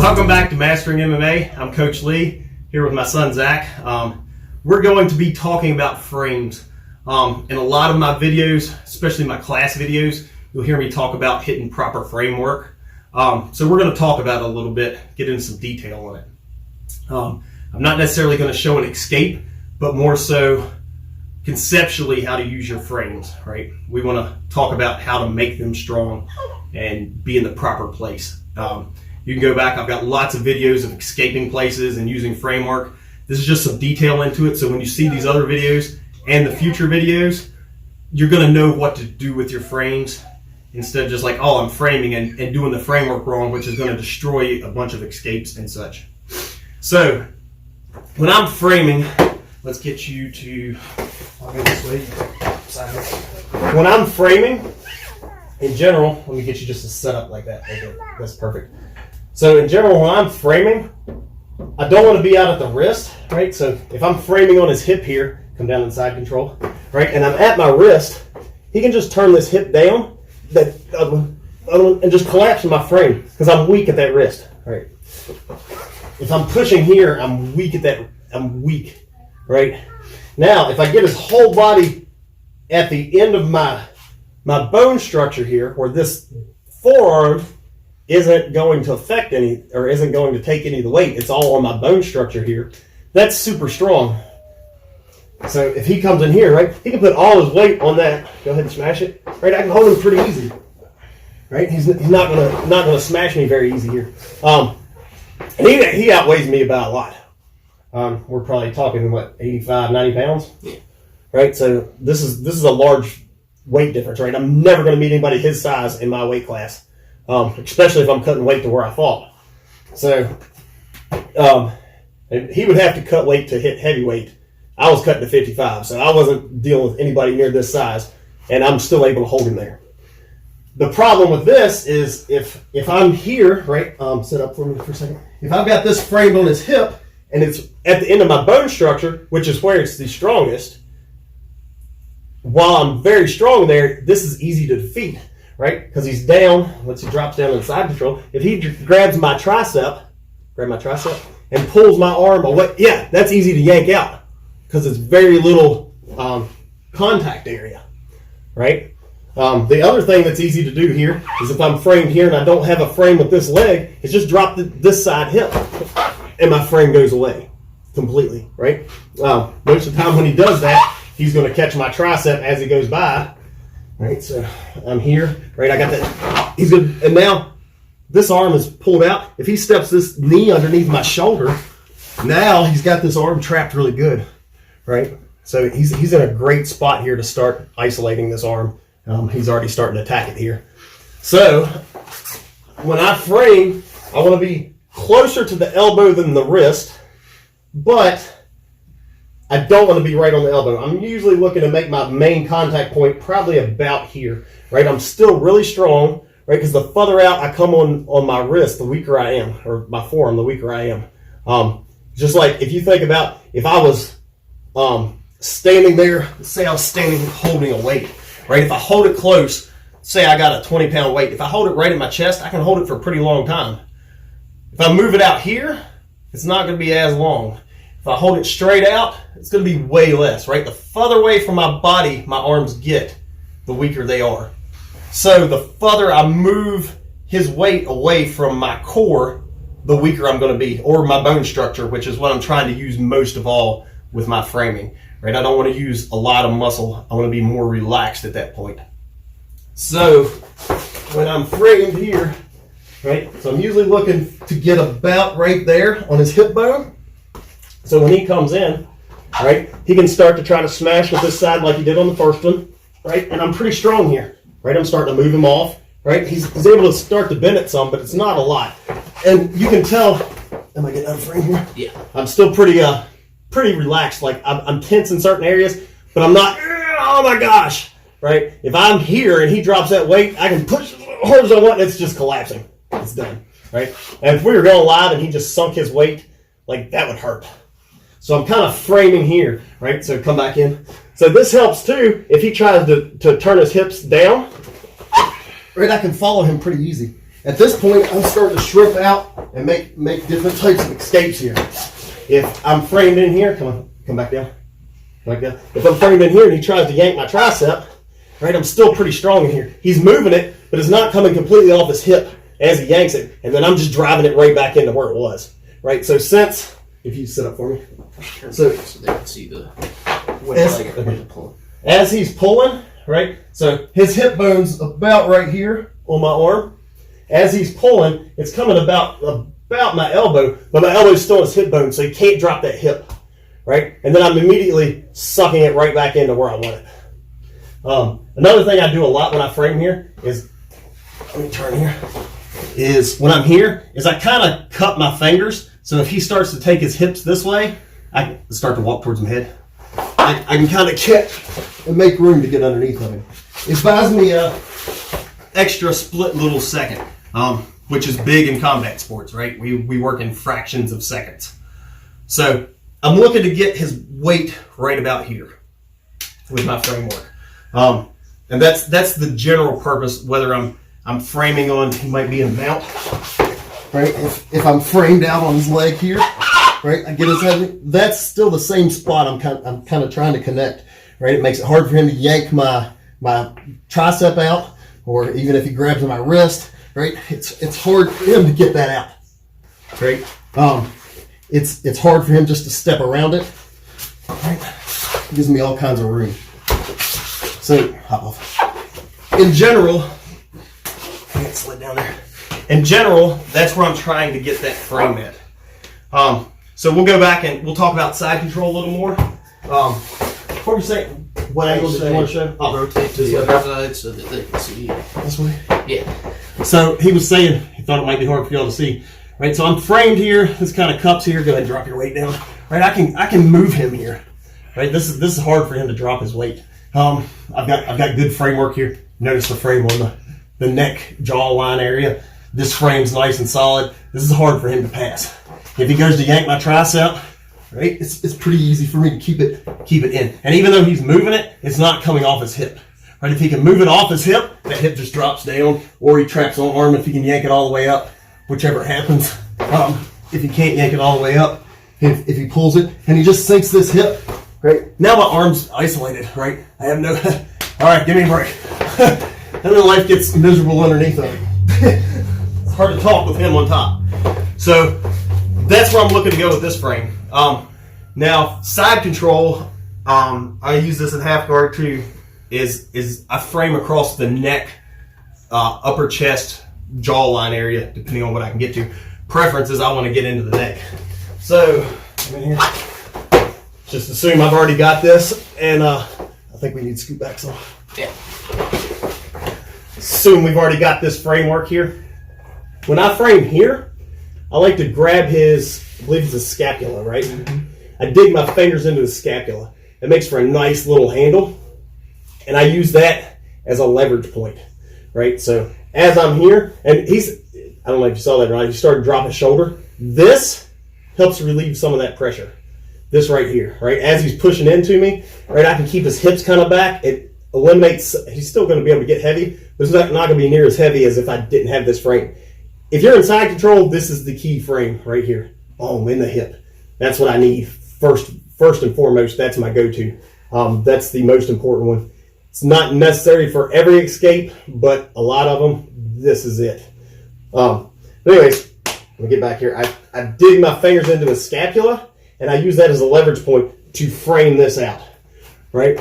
Welcome back to Mastering MMA. I'm Coach Lee here with my son Zach. We're going to be talking about frames. In a lot of my videos, especially my class videos, you'll hear me talk about hitting proper framework. So we're going to talk about it a little bit, get into some detail on it. I'm not necessarily going to show an escape, but more so conceptually how to use your frames, right? We want to talk about how to make them strong and be in the proper place. You can go back, I've got lots of videos of escaping places and using framework. This is just some detail into it, so when you see these other videos and the future videos, you're going to know what to do with your frames instead of just like, oh, I'm framing and doing the framework wrong, which is going to destroy a bunch of escapes and such. So, when I'm framing, let's get you to, I'll go this way. When I'm framing, in general, let me get you just a setup like that. Okay, that's perfect. So in general, when I'm framing, I don't want to be out at the wrist, right? So if I'm framing on his hip here, come down in side control, right? And I'm at my wrist, he can just turn this hip down and just collapse in my frame because I'm weak at that wrist, right? If I'm pushing here, I'm weak, right? Now, if I get his whole body at the end of my bone structure here, where this forearm isn't going to affect any, or isn't going to take any of the weight, it's all on my bone structure here, that's super strong. So if he comes in here, right, he can put all his weight on that, go ahead and smash it, right, I can hold him pretty easy, right, he's not gonna smash me very easy here. And he outweighs me about a lot. We're probably talking, what, 85, 90 pounds? Right, so this is a large weight difference, right? I'm never going to meet anybody his size in my weight class, especially if I'm cutting weight to where I fought. So he would have to cut weight to hit heavyweight. I was cutting to 55, so I wasn't dealing with anybody near this size, and I'm still able to hold him there. The problem with this is if I'm here, right, sit up for me for a second. If I've got this framed on his hip, and it's at the end of my bone structure, which is where it's the strongest, while I'm very strong there, this is easy to defeat, right? Because he's down, once he drops down in side control, if he grabs my tricep, and pulls my arm away, yeah, that's easy to yank out because it's very little contact area, right? The other thing that's easy to do here is if I'm framed here and I don't have a frame with this leg, is just drop this side hip and my frame goes away completely, right? Most of the time when he does that, he's going to catch my tricep as he goes by, right? So I'm here, right? I got that. He's good, and now this arm is pulled out. If he steps this knee underneath my shoulder, now he's got this arm trapped really good, right? So he's in a great spot here to start isolating this arm. He's already starting to attack it here. So when I frame, I want to be closer to the elbow than the wrist, but I don't want to be right on the elbow. I'm usually looking to make my main contact point probably about here, right? I'm still really strong, right? Because the further out I come on my wrist, the weaker I am, or my forearm, the weaker I am. Just like if you think about if I was standing there, say I was standing holding a weight, right? If I hold it close, say I got a 20-pound weight, if I hold it right in my chest, I can hold it for a pretty long time. If I move it out here, it's not going to be as long. If I hold it straight out, it's going to be way less, right? The further away from my body my arms get, the weaker they are. So the further I move his weight away from my core, the weaker I'm going to be, or my bone structure, which is what I'm trying to use most of all with my framing, right? I don't want to use a lot of muscle. I want to be more relaxed at that point. So when I'm framed here, right, so I'm usually looking to get about right there on his hip bone. So when he comes in, right, he can start to try to smash with this side like he did on the first one, right? And I'm pretty strong here, right? I'm starting to move him off, right? He's able to start to bend it some, but it's not a lot. And you can tell, am I getting out of frame here? Yeah. I'm still pretty relaxed. Like I'm tense in certain areas, but I'm not, oh my gosh, right? If I'm here and he drops that weight, I can push as hard as I want, and it's just collapsing. It's done, right? And if we were going live and he just sunk his weight, like that would hurt. So I'm kind of framing here, right? So come back in. So this helps too. If he tries to turn his hips down, right, I can follow him pretty easy. At this point, I'm starting to shrimp out and make different types of escapes here. If I'm framed in here, come back down. Like that. If I'm framed in here and he tries to yank my tricep, right, I'm still pretty strong in here. He's moving it, but it's not coming completely off his hip as he yanks it, and then I'm just driving it right back into where it was, right? So since, if you sit up for me. So they can see the as he's pulling, right? So his hip bone's about right here on my arm. As he's pulling, it's coming about my elbow, but my elbow's still on his hip bone, so he can't drop that hip, right? And then I'm immediately sucking it right back into where I want it. Another thing I do a lot when I frame here is, let me turn here, is when I'm here, is I kind of cup my fingers, so if he starts to take his hips this way, I can start to walk towards him head. I can kind of catch and make room to get underneath of him. It buys me a extra split little second, which is big in combat sports, right? We work in fractions of seconds. So I'm looking to get his weight right about here with my framework. And that's the general purpose, whether I'm framing on, he might be in mount, right? If I'm framed out on his leg here, right, I get his head, that's still the same spot I'm kind of trying to connect, right? It makes it hard for him to yank my tricep out, or even if he grabs my wrist, right? It's hard for him to get that out, right? It's hard for him just to step around it, right? It gives me all kinds of room. So, in general, can't slid down there. In general, that's where I'm trying to get that frame at. So we'll go back and we'll talk about side control a little more. Before we say, what angle did you want to show? Rotate to the other side so that they can see. This way? Yeah. So he was saying he thought it might be hard for y'all to see. Right, so I'm framed here. This kind of cups here. Go ahead and drop your weight down. Right, I can move him here. Right, this is hard for him to drop his weight. I've got good framework here. Notice the frame on the neck jaw line area. This frame's nice and solid. This is hard for him to pass. If he goes to yank my tricep, right, it's pretty easy for me to keep it in. And even though he's moving it, it's not coming off his hip. Right, if he can move it off his hip, that hip just drops down, or he traps on arm if he can yank it all the way up, whichever happens. If he can't yank it all the way up, if he pulls it and he just sinks this hip, right, now my arm's isolated, right? I have no, all right, give me a break. And then life gets miserable underneath of him. It's hard to talk with him on top. So that's where I'm looking to go with this frame. Now, side control, I use this in half guard too, is I frame across the neck, upper chest, jawline area, depending on what I can get to. Preference is I want to get into the neck. So, here, just assume I've already got this, and I think we need scoop back some. Yeah. Assume we've already got this framework here. When I frame here, I like to grab his, I believe it's a scapula, right? Mm-hmm. I dig my fingers into the scapula. It makes for a nice little handle, and I use that as a leverage point, right? So as I'm here, and I don't know if you saw that, right? He started to drop his shoulder. This helps relieve some of that pressure. This right here, right? As he's pushing into me, right? I can keep his hips kind of back. It eliminates, he's still going to be able to get heavy, but it's not going to be near as heavy as if I didn't have this frame. If you're in side control, this is the key frame right here. Oh, in the hip. That's what I need first and foremost. That's my go-to. That's the most important one. It's not necessary for every escape, but a lot of them, this is it. Anyways, let me get back here. I dig my fingers into the scapula, and I use that as a leverage point to frame this out, right?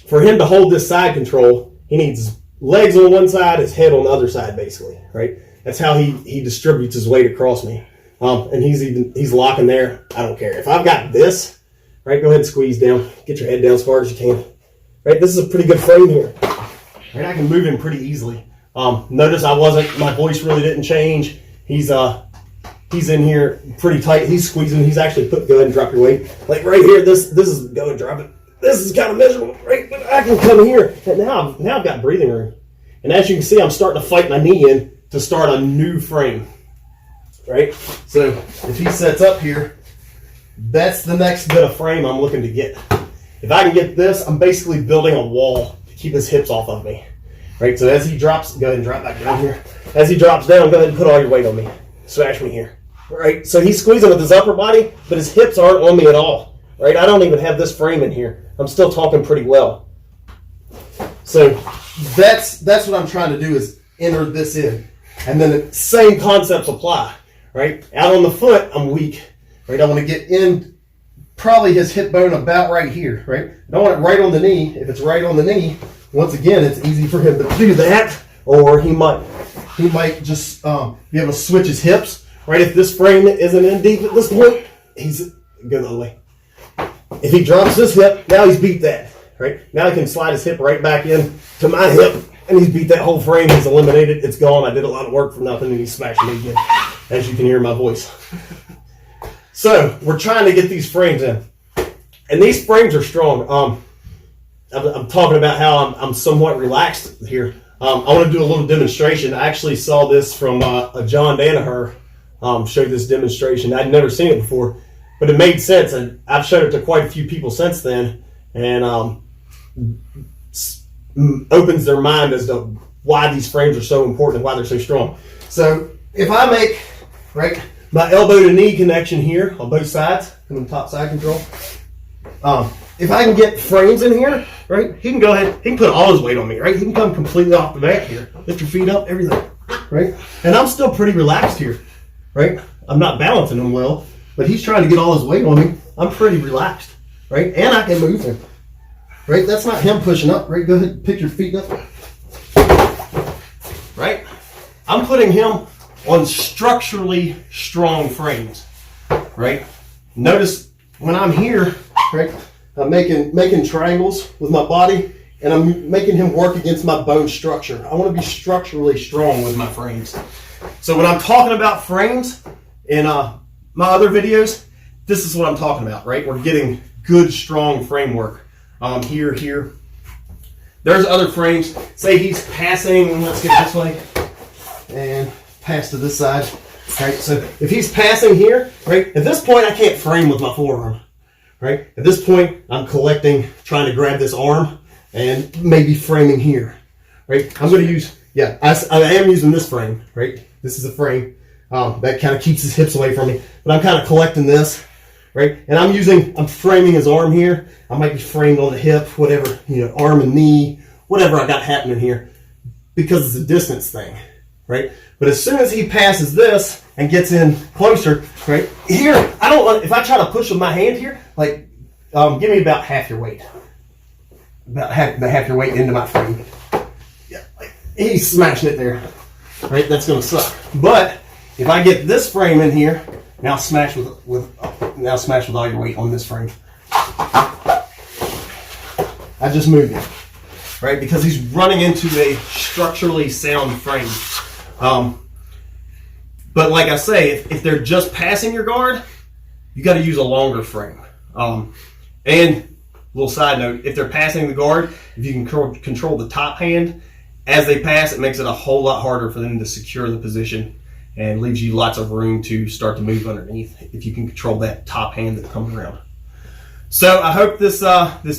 For him to hold this side control, he needs legs on one side, his head on the other side, basically, right? That's how he distributes his weight across me. And he's locking there. I don't care. If I've got this, right, go ahead and squeeze down. Get your head down as far as you can. Right, this is a pretty good frame here. Right, I can move him pretty easily. Notice my voice really didn't change. He's in here pretty tight. He's squeezing. He's actually go ahead and drop your weight. Like right here, this is, go and drop it. This is kind of miserable, right? But I can come here. And now I've got breathing room. And as you can see, I'm starting to fight my knee in to start a new frame. Right? So if he sets up here, that's the next bit of frame I'm looking to get. If I can get this, I'm basically building a wall to keep his hips off of me. right? So as he drops, go ahead and drop back down here. As he drops down, go ahead and put all your weight on me. Smash me here, right? So he's squeezing with his upper body, but his hips aren't on me at all, right? I don't even have this frame in here. I'm still talking pretty well. So that's what I'm trying to do, is enter this in. And then the same concepts apply, right? Out on the foot, I'm weak, right? I want to get in probably his hip bone about right here, right? I don't want it right on the knee. If it's right on the knee, once again, it's easy for him to do that, or he might just be able to switch his hips, right? If this frame isn't in deep at this point, he's go the other way. If he drops this hip, now he's beat that, right? Now he can slide his hip right back in to my hip, and he's beat that whole frame. He's eliminated. It's gone. I did a lot of work for nothing, and he's smashing me again, as you can hear in my voice. So we're trying to get these frames in, and these frames are strong. I'm talking about how I'm somewhat relaxed here. I want to do a little demonstration. I actually saw this from a John Danaher showed this demonstration. I'd never seen it before, but it made sense, and I've showed it to quite a few people since then, and opens their mind as to why these frames are so important and why they're so strong. So if I make, right, my elbow to knee connection here on both sides, from the top side control, if I can get frames in here, right, he can go ahead, he can put all his weight on me, right? He can come completely off the back here, lift your feet up, everything, right? And I'm still pretty relaxed here, right? I'm not balancing him well, but he's trying to get all his weight on me. I'm pretty relaxed, right? And I can move him, right? That's not him pushing up, right? Go ahead and pick your feet up, right? I'm putting him on structurally strong frames, right? Notice when I'm here, right, I'm making triangles with my body, and I'm making him work against my bone structure. I want to be structurally strong with my frames. So when I'm talking about frames in my other videos, this is what I'm talking about, right? We're getting good, strong framework. Here. There's other frames. Say he's passing, let's get this way, and pass to this side, right? So if he's passing here, right, at this point I can't frame with my forearm, right? At this point I'm collecting, trying to grab this arm and maybe framing here, right? I'm going to use, I am using this frame, right? This is a frame that kind of keeps his hips away from me, but I'm kind of collecting this, right? And I'm framing his arm here. I might be framed on the hip, whatever, arm and knee, whatever I got happening here, because it's a distance thing, right? But as soon as he passes this and gets in closer, right, here, if I try to push with my hand here, like, give me about half your weight. About half your weight into my frame. Yeah, he's smashing it there, right? That's going to suck. But if I get this frame in here, now smash with all your weight on this frame. I just moved him, right? Because he's running into a structurally sound frame. But like I say, if they're just passing your guard, you got to use a longer frame. And little side note, if they're passing the guard, if you can control the top hand as they pass, it makes it a whole lot harder for them to secure the position and leaves you lots of room to start to move underneath if you can control that top hand that comes around. So I hope this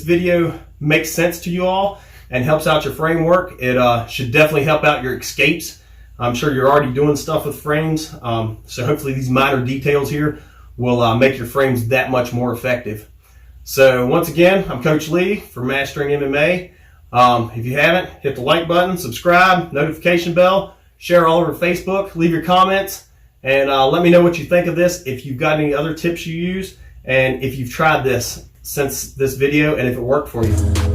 video makes sense to you all and helps out your framework. It should definitely help out your escapes. I'm sure you're already doing stuff with frames, so hopefully these minor details here will make your frames that much more effective. So once again, I'm Coach Lee for Mastering MMA. If you haven't, hit the like button, subscribe, notification bell, share all over Facebook, leave your comments, and let me know what you think of this, if you've got any other tips you use, and if you've tried this since this video and if it worked for you.